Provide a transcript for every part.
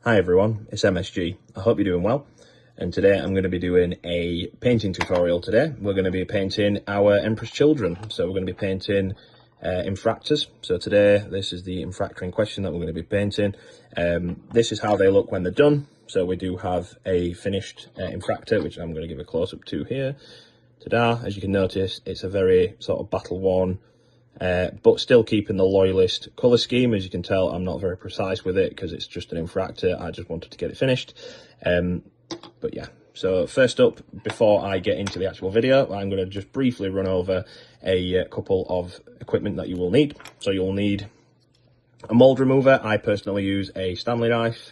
Hi everyone, it's M.S.G. I hope you're doing well. And today I'm going to be doing a painting tutorial today. We're going to be painting our Emperor's Children. So we're going to be painting Infractors. So today, this is the Infractor in question that we're going to be painting. This is how they look when they're done. So we do have a finished Infractor, which I'm going to give a close-up to here. Ta-da! As you can notice, it's a very sort of battle-worn, but still keeping the loyalist colour scheme. As you can tell, I'm not very precise with it because it's just an Infractor. I just wanted to get it finished. But yeah, so first up, before I get into the actual video, I'm going to just briefly run over a couple of equipment that you will need. So you'll need a mould remover. I personally use a Stanley knife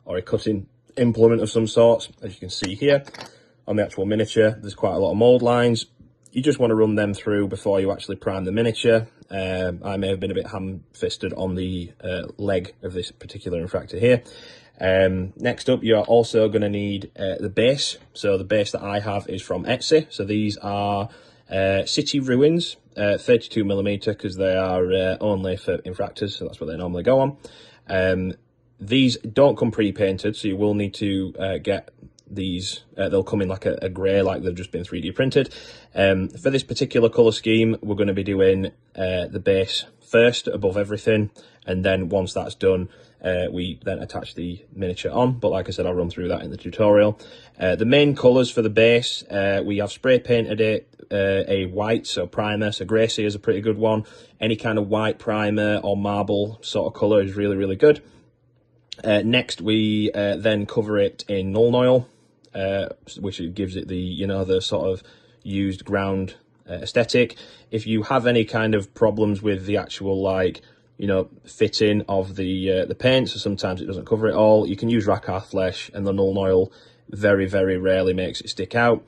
or a cutting implement of some sort. As you can see here on the actual miniature, there's quite a lot of mould lines. You just want to run them through before you actually prime the miniature. I may have been a bit ham-fisted on the leg of this particular Infractor here. Next up, you're also going to need the base. So the base that I have is from Etsy. So these are City Ruins, 32mm, because they are only for Infractors, so that's what they normally go on. These don't come pre-painted, so you will need to get these. They'll come in like a grey, like they've just been 3D printed. For this particular colour scheme, we're going to be doing the base first above everything, and then once that's done, we then attach the miniature on. But like I said, I'll run through that in the tutorial. The main colours for the base, we have spray painted it a white, so primer. So Gracie is a pretty good one. Any kind of white primer or marble sort of colour is really, really good. Next, we then cover it in Nuln oil, which gives it the, you know, the sort of used ground aesthetic. If you have any kind of problems with the actual, like, you know, fitting of the paint, so sometimes it doesn't cover it all, you can use Rakarth flesh, and the Nuln oil very, very rarely makes it stick out.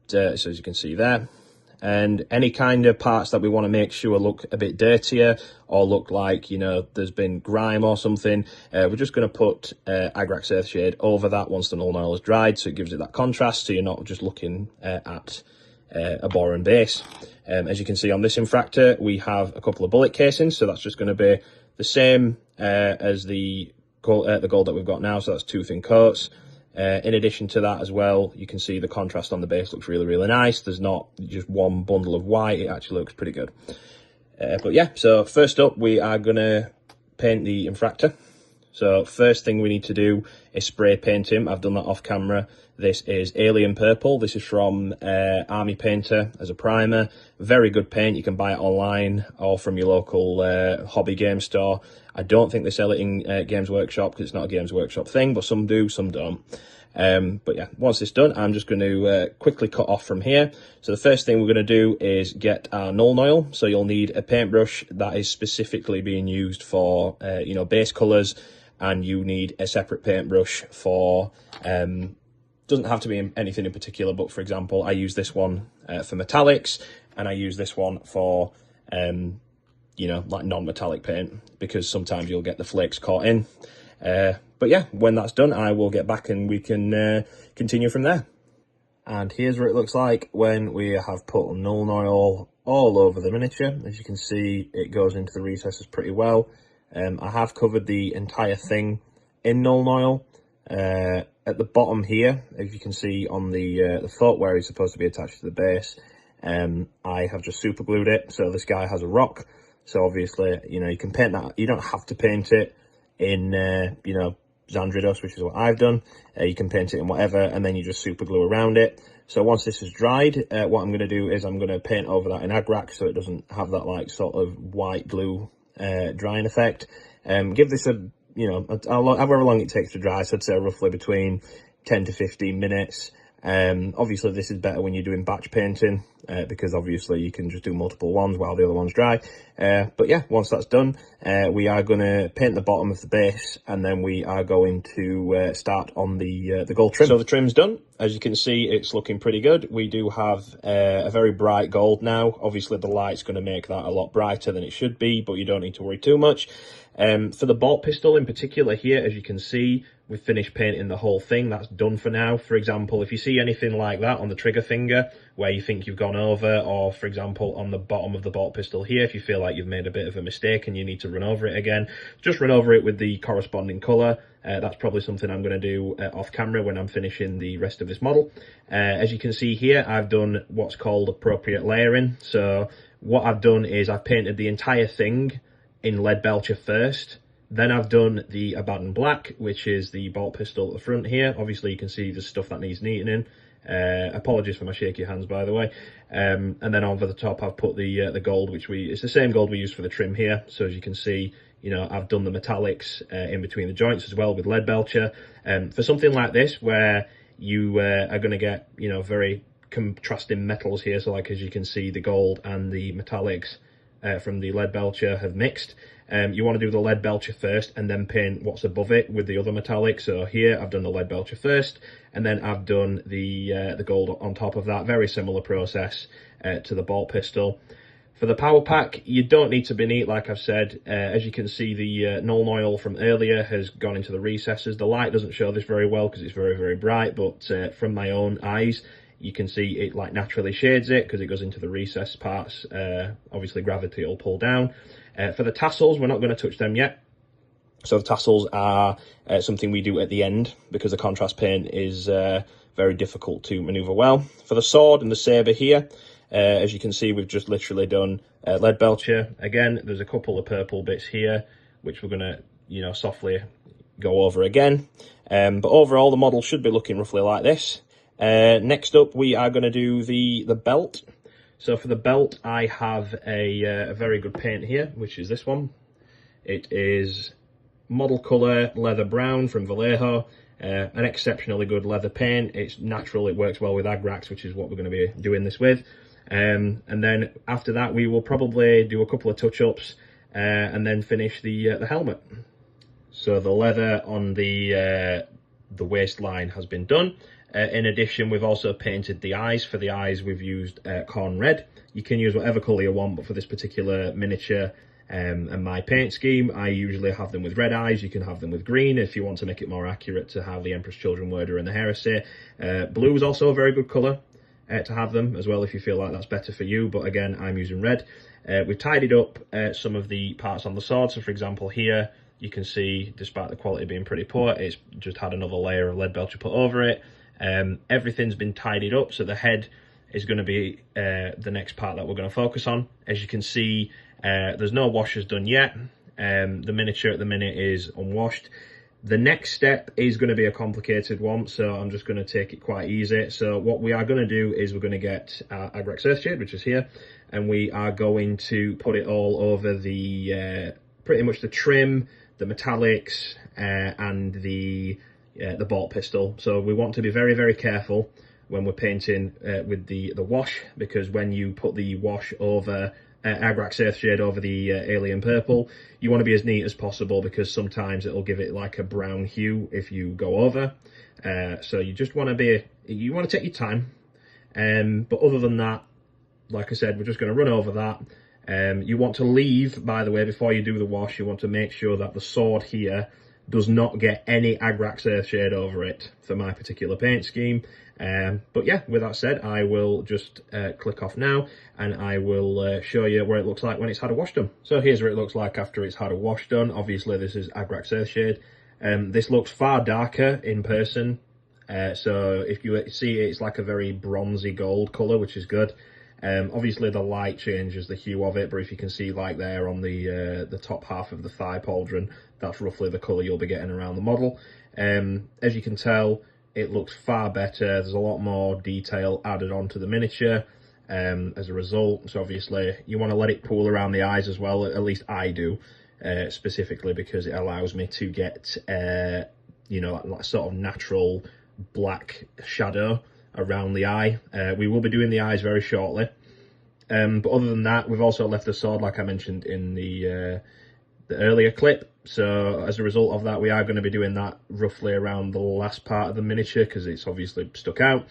So as you can see there. And any kind of parts that we want to make sure look a bit dirtier or look like, you know, there's been grime or something, we're just going to put Agrax Earthshade over that once the Nuln oil is dried, so it gives it that contrast, so you're not just looking at a boring base. As you can see on this Infractor, we have a couple of bullet casings, so that's just going to be the same as the gold that we've got now, so that's 2 thin coats. In addition to that as well, you can see the contrast on the base looks really, really nice. There's not just one bundle of white, it actually looks pretty good. But yeah, so first up, we are going to paint the Infractor. So first thing we need to do is spray paint him. I've done that off camera. This is Alien Purple. This is from Army Painter as a primer. Very good paint. You can buy it online or from your local hobby game store. I don't think they sell it in Games Workshop because it's not a Games Workshop thing, but some do, some don't. But yeah, once it's done, I'm just going to quickly cut off from here. So the first thing we're going to do is get our Nuln oil. So you'll need a paintbrush that is specifically being used for, you know, base colours, and you need a separate paintbrush for, doesn't have to be anything in particular, but for example, I use this one for metallics, and I use this one for, you know, like non-metallic paint, because sometimes you'll get the flakes caught in. But yeah, when that's done, I will get back and we can continue from there. And here's what it looks like when we have put Nuln oil all over the miniature. As you can see, it goes into the recesses pretty well. I have covered the entire thing in Nuln oil. At the bottom here, as you can see on the foot where it's supposed to be attached to the base, I have just super glued it. So this guy has a rock. So obviously, you know, you can paint that. You don't have to paint it in, you know, Xandridos, which is what I've done. You can paint it in whatever, and then you just super glue around it. So once this is dried, what I'm going to do is I'm going to paint over that in Agrax so it doesn't have that like sort of white glue drying effect. Give this a, you know, however long it takes to dry, so I'd say roughly between 10 to 15 minutes. Obviously this is better when you're doing batch painting, because obviously you can just do multiple ones while the other one's dry. But yeah, once that's done, we are going to paint the bottom of the base, and then we are going to start on the gold trim. So the trim's done. As you can see, it's looking pretty good. We do have a very bright gold now. Obviously the light's going to make that a lot brighter than it should be, but you don't need to worry too much. For the bolt pistol in particular here, as you can see, we've finished painting the whole thing. That's done for now. For example, if you see anything like that on the trigger finger where you think you've gone over, or for example on the bottom of the bolt pistol here, if you feel like you've made a bit of a mistake and you need to run over it again, just run over it with the corresponding colour. That's probably something I'm going to do off camera when I'm finishing the rest of this model. As you can see here, I've done what's called appropriate layering. So what I've done is I've painted the entire thing in Leadbelcher first. Then I've done the Abaddon Black, which is the bolt pistol at the front here. Obviously you can see the stuff that needs neatening. Apologies for my shaky hands, by the way. And then over the top I've put the gold, it's the same gold we use for the trim here. So as you can see, you know, I've done the metallics in between the joints as well with Leadbelcher. For something like this where you are going to get, you know, very contrasting metals here, so like as you can see, the gold and the metallics from the Leadbelcher have mixed. You want to do the Leadbelcher first and then paint what's above it with the other metallic. So here I've done the Leadbelcher first, and then I've done the gold on top of that. Very similar process to the bolt pistol. For the power pack, you don't need to be neat, like I've said. As you can see, the Nuln oil from earlier has gone into the recesses. The light doesn't show this very well because it's very, very bright, but from my own eyes, you can see it like naturally shades it because it goes into the recess parts. Obviously gravity will pull down. For the tassels, we're not going to touch them yet. So the tassels are something we do at the end because the contrast paint is very difficult to maneuver well. For the sword and the sabre here, as you can see, we've just literally done Leadbelcher. Again, there's a couple of purple bits here, which we're going to, you know, softly go over again. But overall, the model should be looking roughly like this. Next up, we are going to do the belt. So for the belt, I have a very good paint here, which is this one. It is model colour leather brown from Vallejo. An exceptionally good leather paint. It's natural, it works well with Agrax, which is what we're going to be doing this with. And then after that, we will probably do a couple of touch-ups and then finish the helmet. So the leather on the waistline has been done. In addition, we've also painted the eyes. For the eyes, we've used Khorne red. You can use whatever colour you want, but for this particular miniature and my paint scheme, I usually have them with red eyes. You can have them with green if you want to make it more accurate to how the Empress Children were during the Heresy. Blue is also a very good colour to have them as well if you feel like that's better for you, but again, I'm using red. We've tidied up some of the parts on the sword. So for example here, you can see, despite the quality being pretty poor, it's just had another layer of Leadbelcher put over it. Everything's been tidied up, so the head is going to be the next part that we're going to focus on. As you can see, there's no washers done yet. The miniature at the minute is unwashed. The next step is going to be a complicated one, so I'm just going to take it quite easy. So what we are going to do is we're going to get Agrax Earthshade, which is here, and we are going to put it all over the pretty much the trim, the metallics, and the bolt pistol. So we want to be very, very careful when we're painting with the wash, because when you put the wash over Agrax Earthshade over the alien purple, you want to be as neat as possible because sometimes it'll give it like a brown hue if you go over. So you just want to take your time. But other than that, like I said, we're just going to run over that. You want to leave, by the way, before you do the wash, you want to make sure that the sword here does not get any Agrax Earthshade over it for my particular paint scheme. But yeah, with that said, I will just click off now and I will show you what it looks like when it's had a wash done. So here's what it looks like after it's had a wash done. Obviously this is Agrax Earthshade. This looks far darker in person. So if you see it, it's like a very bronzy gold colour, which is good. Obviously the light changes the hue of it, but if you can see like there on the top half of the thigh pauldron, that's roughly the colour you'll be getting around the model. As you can tell, it looks far better. There's a lot more detail added onto the miniature as a result. So obviously you want to let it pool around the eyes as well, at least I do, specifically because it allows me to get, you know, like sort of natural black shadow around the eye. We will be doing the eyes very shortly. But other than that, we've also left the sword, like I mentioned in the earlier clip. So as a result of that, we are going to be doing that roughly around the last part of the miniature because it's obviously stuck out.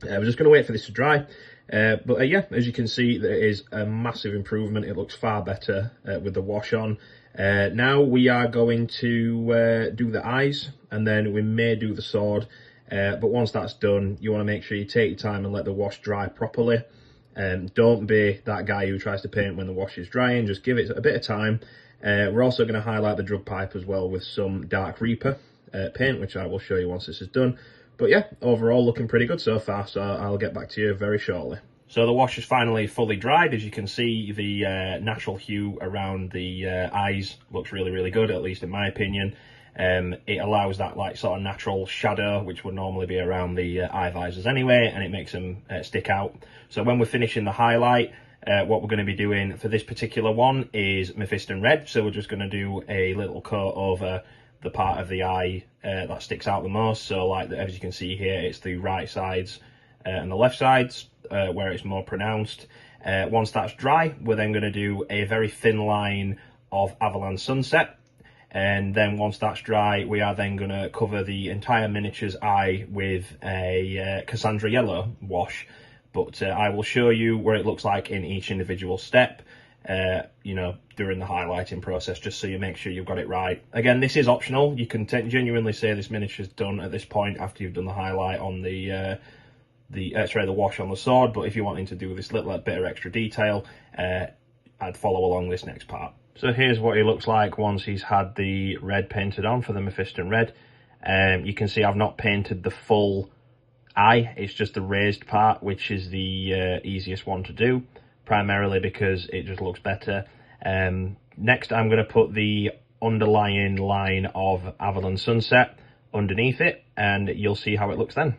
We're just going to wait for this to dry. But yeah, as you can see, there is a massive improvement. It looks far better with the wash on. Now we are going to do the eyes, and then we may do the sword. But once that's done, you want to make sure you take your time and let the wash dry properly. Don't be that guy who tries to paint when the wash is drying. Just give it a bit of time. We're also going to highlight the drug pipe as well with some Dark Reaper paint, which I will show you once this is done. But yeah, overall looking pretty good so far, so I'll get back to you very shortly. So the wash is finally fully dried. As you can see, the natural hue around the eyes looks really, really good, at least in my opinion. It allows that like sort of natural shadow, which would normally be around the eye visors anyway, and it makes them stick out. So when we're finishing the highlight, what we're going to be doing for this particular one is Mephiston red. So we're just going to do a little coat over the part of the eye that sticks out the most. So like as you can see here, it's the right sides and the left sides where it's more pronounced. Once that's dry, we're then going to do a very thin line of Averland Sunset. And then once that's dry, we are then going to cover the entire miniature's eye with a Cassandora yellow wash. But I will show you what it looks like in each individual step, you know, during the highlighting process, just so you make sure you've got it right. Again, this is optional. You can genuinely say this miniature's done at this point after you've done the highlight on the wash on the sword. But if you're wanting to do this little bit of extra detail, I'd follow along this next part. So here's what he looks like once he's had the red painted on for the Mephiston red. You can see I've not painted the full eye, it's just the raised part, which is the easiest one to do, primarily because it just looks better. Next, I'm going to put the underlying line of Averland Sunset underneath it, and you'll see how it looks then.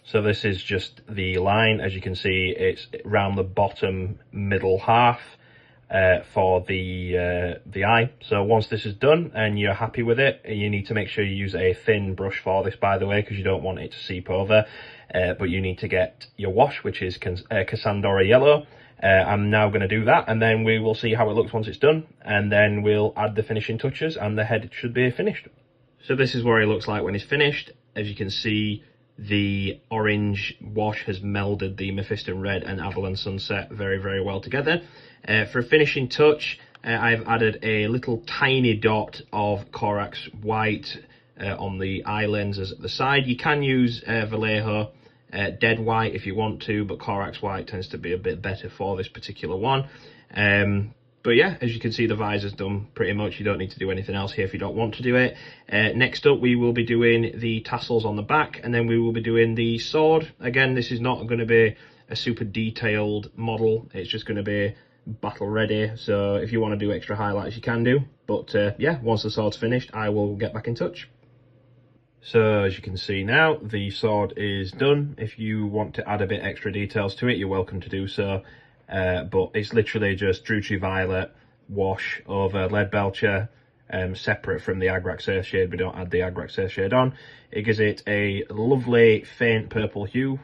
So this is just the line. As you can see, it's around the bottom middle half for the eye. So once this is done and you're happy with it, you need to make sure you use a thin brush for this, by the way, because you don't want it to seep over. But you need to get your wash, which is Cassandora yellow. I'm now going to do that, and then we will see how it looks once it's done, and then we'll add the finishing touches, and the head should be finished. So this is what it looks like when it's finished. As you can see, the orange wash has melded the Mephiston red and Averland Sunset very, very well together. For a finishing touch, I've added a little tiny dot of Corax white on the eye lenses at the side. You can use Vallejo dead white if you want to, but Corax white tends to be a bit better for this particular one. But yeah, as you can see, the visor's done pretty much. You don't need to do anything else here if you don't want to do it. Next up, we will be doing the tassels on the back, and then we will be doing the sword. Again, this is not going to be a super detailed model. It's just going to be battle ready. So if you want to do extra highlights, you can do. But yeah, once the sword's finished, I will get back in touch. So as you can see now, the sword is done. If you want to add a bit extra details to it, you're welcome to do so. But it's literally just Druchii Violet wash over Leadbelcher, separate from the Agrax Earthshade. We don't add the Agrax Earthshade on. It gives it a lovely faint purple hue,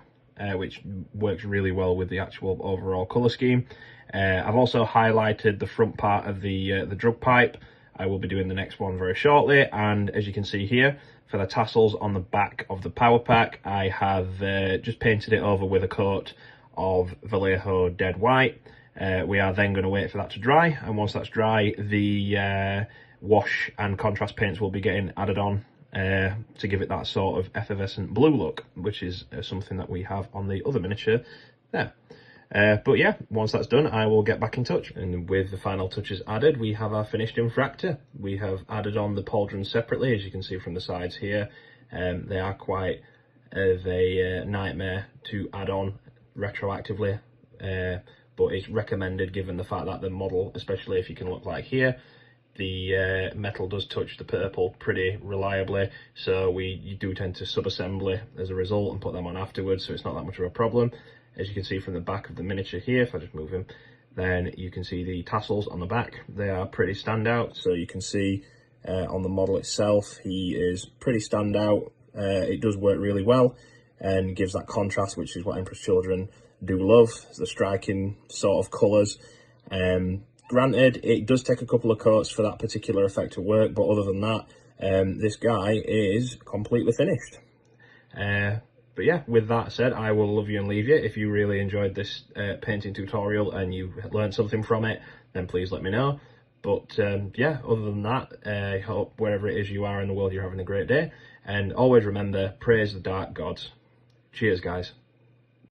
which works really well with the actual overall colour scheme. I've also highlighted the front part of the drug pipe. I will be doing the next one very shortly, and as you can see here, for the tassels on the back of the power pack, I have just painted it over with a coat of Vallejo dead white. We are then going to wait for that to dry, and once that's dry, the wash and contrast paints will be getting added on to give it that sort of effervescent blue look, which is something that we have on the other miniature there. But yeah, once that's done, I will get back in touch. And with the final touches added, we have our finished Infractor. We have added on the pauldrons separately, as you can see from the sides here. They are quite of a nightmare to add on retroactively, but it's recommended given the fact that the model, especially if you can look like here, the metal does touch the purple pretty reliably, so you do tend to sub-assembly as a result and put them on afterwards, so it's not that much of a problem. As you can see from the back of the miniature here, if I just move him, then you can see the tassels on the back. They are pretty standout, so you can see on the model itself, he is pretty standout. It does work really well and gives that contrast, which is what Emperor's Children do love, the striking sort of colours. Granted, it does take a couple of coats for that particular effect to work, but other than that, this guy is completely finished. But yeah, with that said, I will love you and leave you. If you really enjoyed this painting tutorial and you learned something from it, then please let me know. But yeah, other than that, I hope wherever it is you are in the world, you're having a great day. And always remember, praise the dark gods. Cheers, guys.